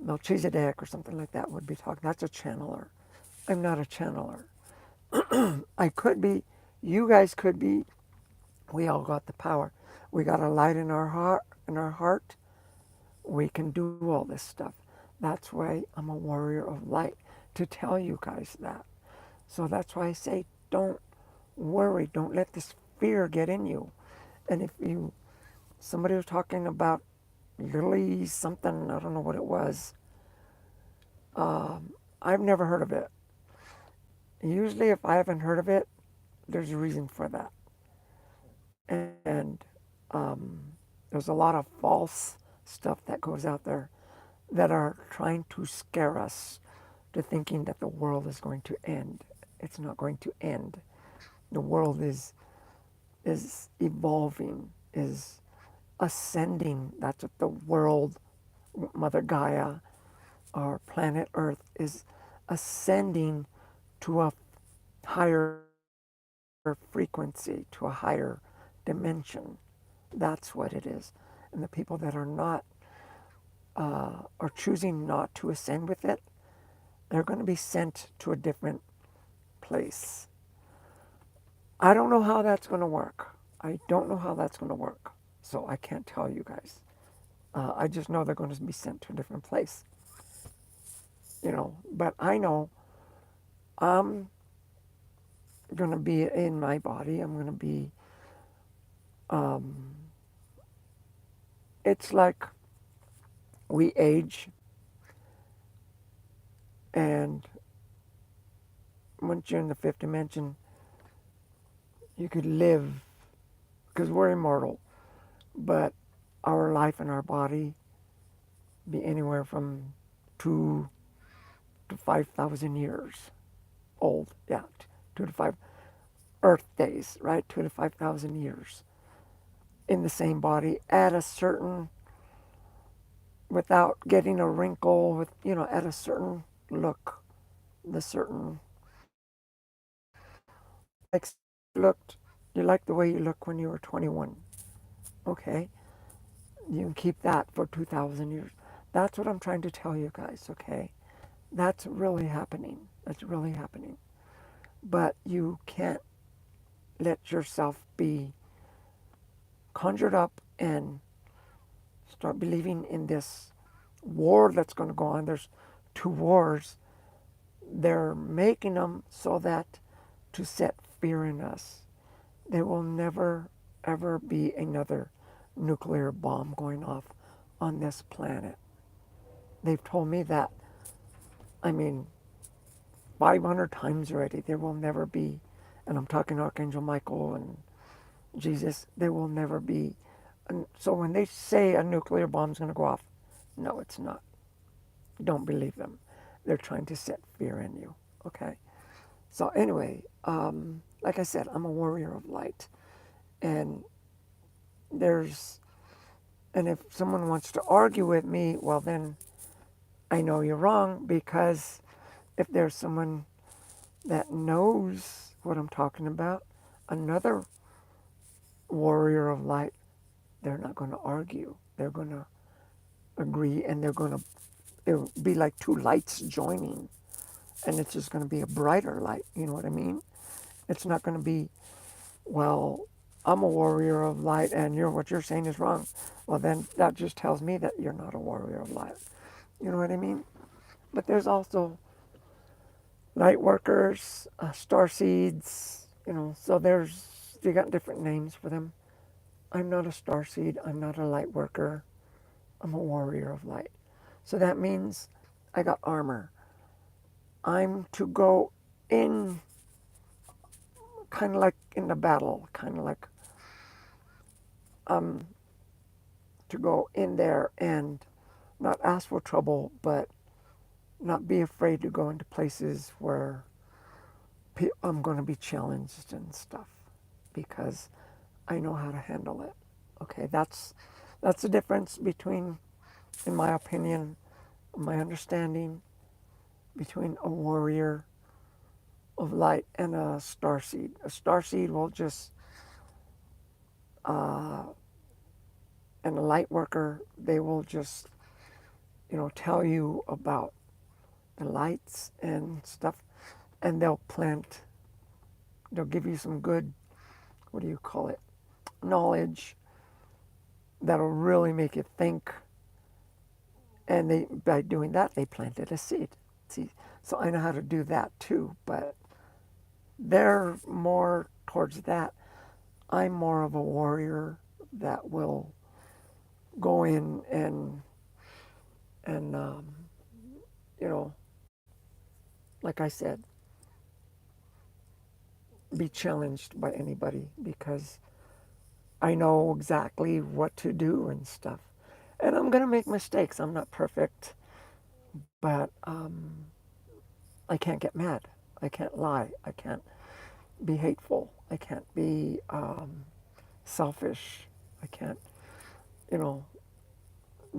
Melchizedek or something like that would be talking. That's a channeler. I'm not a channeler. I could be, you guys could be. We all got the power. We got a light in our heart. We can do all this stuff. That's why I'm a warrior of light, to tell you guys that. So that's why I say don't worry, don't let this fear get in you. And if somebody was talking about lily something, I don't know what it was. I've never heard of it. Usually if I haven't heard of it, there's a reason for that. And there's a lot of false stuff that goes out there that are trying to scare us to thinking that the world is going to end. It's not going to end. The world is evolving, is ascending. That's what the world, Mother Gaia, our planet Earth, is ascending to a higher frequency, to a higher dimension. That's what it is. And the people that are not, are choosing not to ascend with it, they're going to be sent to a different place. I don't know how that's going to work. I don't know how that's going to work. So I can't tell you guys. I just know they're going to be sent to a different place. But I know I'm going to be in my body. I'm going to be, um, it's like we age, and once you're in the fifth dimension, you could live, because we're immortal, but our life in our body be anywhere from 2 to 5,000 years old. Yeah, 2 to 5 Earth days, right? 2 to 5,000 years in the same body at a certain, without getting a wrinkle, with at a certain look, the certain, like looked, you like the way you look when you were 21. Okay, you can keep that for 2,000 years. That's what I'm trying to tell you guys. Okay, that's really happening. That's really happening. But you can't let yourself be conjured up and start believing in this war that's going to go on. There's two wars. They're making them so that to set fear in us. There will never, ever be another nuclear bomb going off on this planet. They've told me that, I mean, 500 times already, there will never be, and I'm talking Archangel Michael and Jesus, there will never be. And so when they say a nuclear bomb's going to go off, no, it's not. Don't believe them. They're trying to set fear in you. Okay. So anyway, like I said, I'm a warrior of light, and there's, and if someone wants to argue with me, well then I know you're wrong, because if there's someone that knows what I'm talking about, another warrior of light, they're not going to argue. They're going to agree, and they're going to, it'll be like two lights joining, and it's just going to be a brighter light. You know what I mean? It's not going to be, well, I'm a warrior of light and what you're saying is wrong. Well, then that just tells me that you're not a warrior of light. You know what I mean? But there's also light workers, star seeds, so they got different names for them. I'm not a star seed. I'm not a light worker. I'm a warrior of light. So that means I got armor. I'm to go in, kind of like in the battle, kind of like to go in there and not ask for trouble, but not be afraid to go into places where I'm going to be challenged and stuff, because I know how to handle it. Okay, that's the difference between, in my opinion, my understanding, between a warrior of light and a starseed. A starseed will just, uh, and a light worker, they will just, tell you about the lights and stuff, and they'll give you some good, what do you call it, knowledge that'll really make you think. And by doing that, they planted a seed. See, so I know how to do that too, but they're more towards that. I'm more of a warrior that will go in and you know, like I said, be challenged by anybody, because I know exactly what to do and stuff. And I'm gonna make mistakes. I'm not perfect, but I can't get mad. I can't lie. I can't be hateful. I can't be selfish. I can't, you know,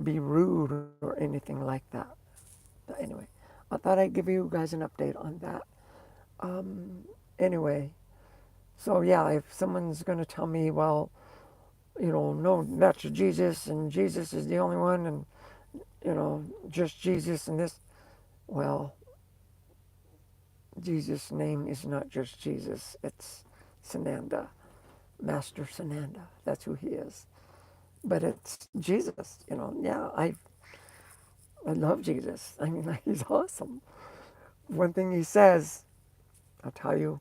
be rude or anything like that. But anyway, I thought I'd give you guys an update on that. Um, anyway, so yeah, if someone's going to tell me, well, no, that's Jesus and Jesus is the only one, and, just Jesus and this, well, Jesus' name is not just Jesus, it's Sananda, Master Sananda. That's who he is. But it's Jesus, yeah, I love Jesus. I mean, like, he's awesome. One thing he says, I'll tell you,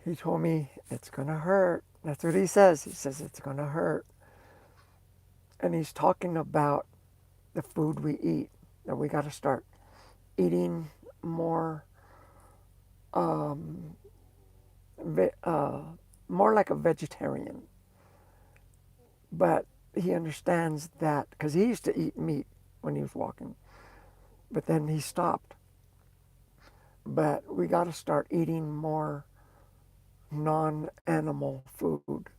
he told me it's going to hurt. That's what he says. He says it's going to hurt. And he's talking about the food we eat, that we got to start eating more, um, ve- uh, more like a vegetarian. But he understands that, because he used to eat meat when he was walking, but then he stopped. But we got to start eating more non-animal food,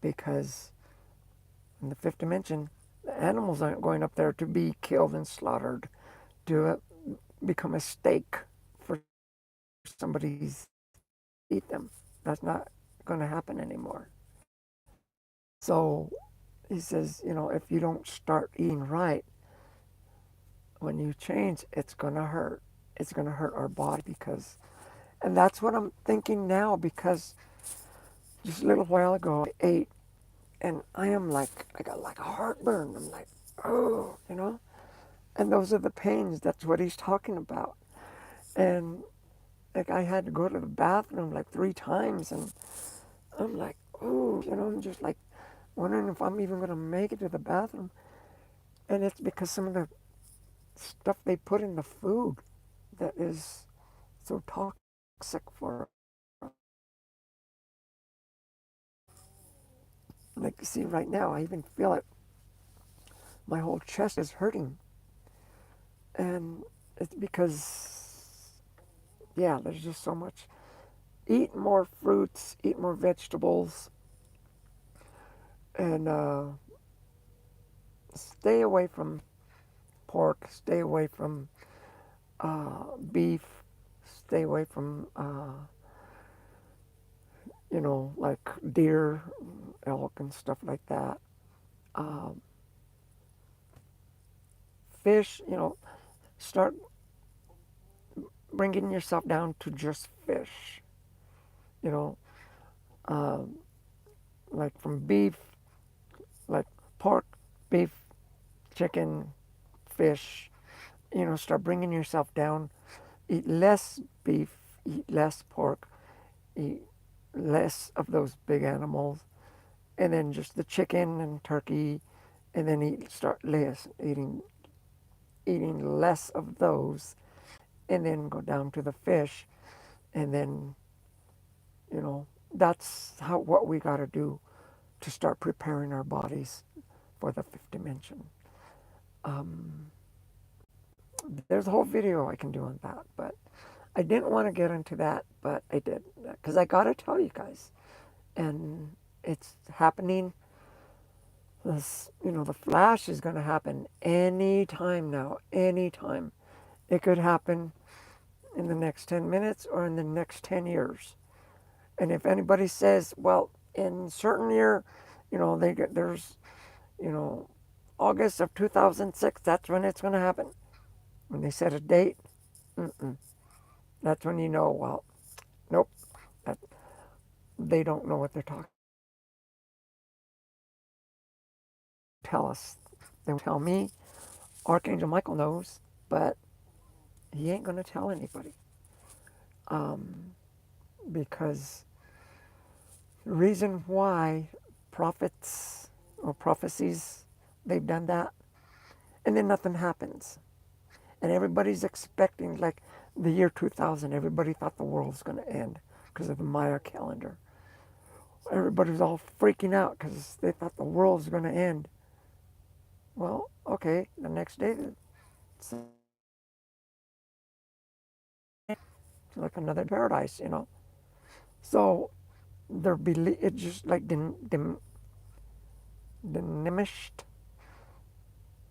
because in the fifth dimension, the animals aren't going up there to be killed and slaughtered, to become a steak for somebody's eat them. That's not going to happen anymore. So he says, if you don't start eating right, when you change, it's going to hurt. It's going to hurt our body, because, and that's what I'm thinking now, because just a little while ago I ate, and I got like a heartburn. I'm like, oh. And those are the pains. That's what he's talking about. And like, I had to go to the bathroom like 3 times, and I'm like, oh, I'm just like wondering if I'm even going to make it to the bathroom. And it's because some of the stuff they put in the food that is so toxic for like see right now I even feel it, my whole chest is hurting, and it's because yeah, there's just so much. Eat more fruits, eat more vegetables, and stay away from pork, stay away from beef, stay away from like deer, elk, and stuff like that. Um, Fish, start bringing yourself down to just fish. You know, um, like from beef, like pork, beef, chicken, fish. Start bringing yourself down. Eat less beef, eat less pork, eat less of those big animals, and then just the chicken and turkey, and then start less eating less of those, and then go down to the fish, and then you know that's how what we got to do to start preparing our bodies for the fifth dimension. Um, there's a whole video I can do on that, but I didn't want to get into that, but I did because I got to tell you guys, and it's happening. The flash is going to happen anytime now, anytime. It could happen in the next 10 minutes or in the next 10 years. And if anybody says, well, in certain year, there's, you know, August of 2006, that's when it's going to happen. When they set a date, mm-mm, that's when you know, well, nope, that, they don't know what they're talking. Tell us. They will tell me. Archangel Michael knows, but he ain't going to tell anybody. Um, because the reason why prophets or prophecies, they've done that, and then nothing happens. And everybody's expecting, like the year 2000, everybody thought the world was going to end because of the Maya calendar. Everybody was all freaking out because they thought the world was going to end. Well, okay, the next day, it's like another paradise. So their belief, it just like diminished.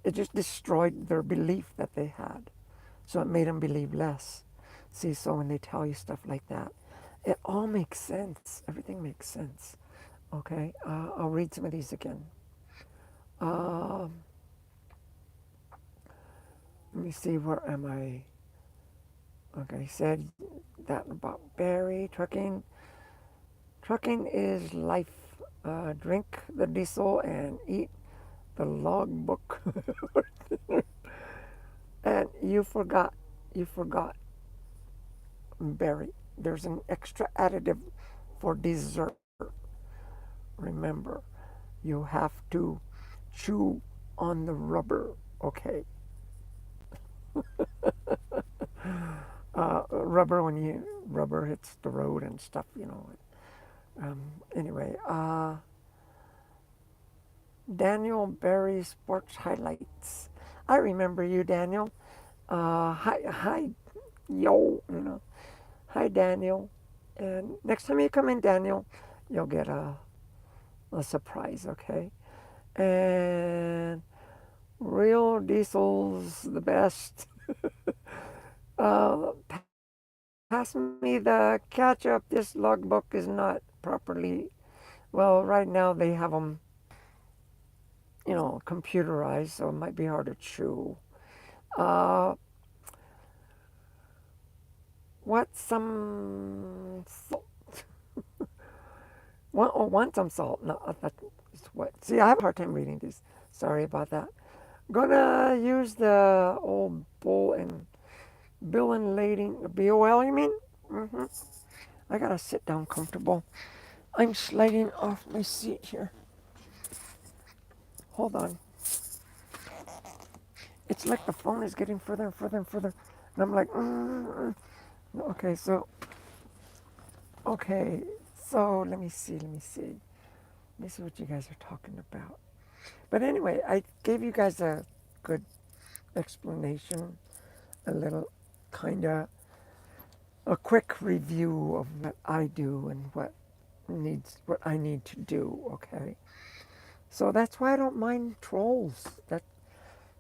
It just destroyed their belief that they had. So it made them believe less. See, so when they tell you stuff like that, it all makes sense. Everything makes sense. Okay, I'll read some of these again. Um, Let me see, where am I? Okay, I said that about Barry. Trucking is life. Drink the diesel and eat the logbook. And you forgot, Barry. There's an extra additive for dessert. Remember, you have to chew on the rubber. Okay, rubber when rubber hits the road and stuff. Anyway, Daniel Barry Sports Highlights. I remember you, Daniel. Hi, yo, hi, Daniel. And next time you come in, Daniel, you'll get a surprise, okay? And Real Diesel's the best. Uh, Pass me the ketchup. This logbook is not properly. Well, right now they have them, computerized, so it might be hard to chew. Uh, what some salt? Want some salt? No, that's what. See, I have a hard time reading these. Sorry about that. Gonna use the old bull and bill and lading. BOL, you mean? Mm-hmm. I gotta sit down comfortable. I'm sliding off my seat here. hold on. It's like the phone is getting further and further and further. And I'm like, okay, okay, so let me see what you guys are talking about. But anyway, I gave you guys a good explanation, a little kind of a quick review of what I do and what I need to do, okay? So that's why I don't mind trolls that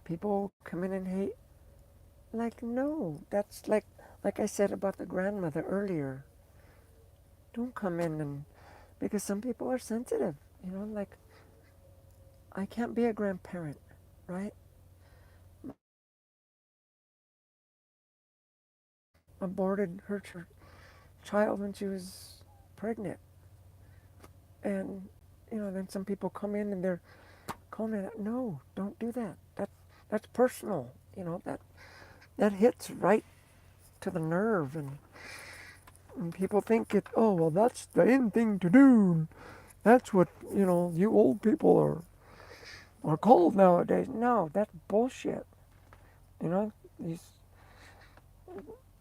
people come in and hate. Like, no, that's like I said about the grandmother earlier. Don't come in and because some people are sensitive, like I can't be a grandparent, right? Aborted her child when she was pregnant, and then some people come in and they're calling it. No, don't do that. That's personal. That hits right to the nerve, and people think it. Oh well, that's the in thing to do. That's what you old people are called nowadays. No, that's bullshit. These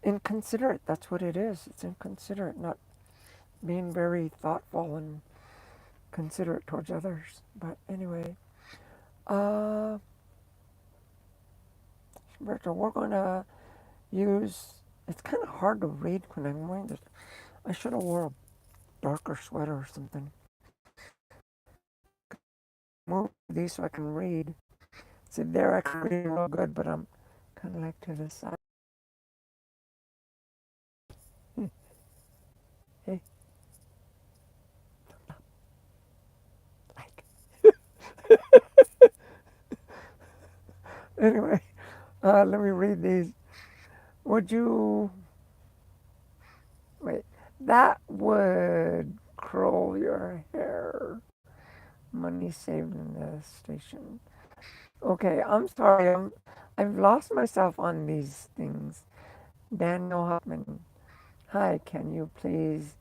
inconsiderate. That's what it is. It's inconsiderate, not being very thoughtful and considerate towards others. But anyway, uh, Roberto, we're gonna use. It's kind of hard to read when I'm wearing this. I should have wore a darker sweater or something. Move these so I can read. See, there I can read real good, but I'm kind of like to the side. Hey, like. Anyway, let me read these. Would you wait? That would curl your hair. Money saved in the station. Okay, I'm sorry. I've lost myself on these things. Daniel Hoffman. Hi, can you please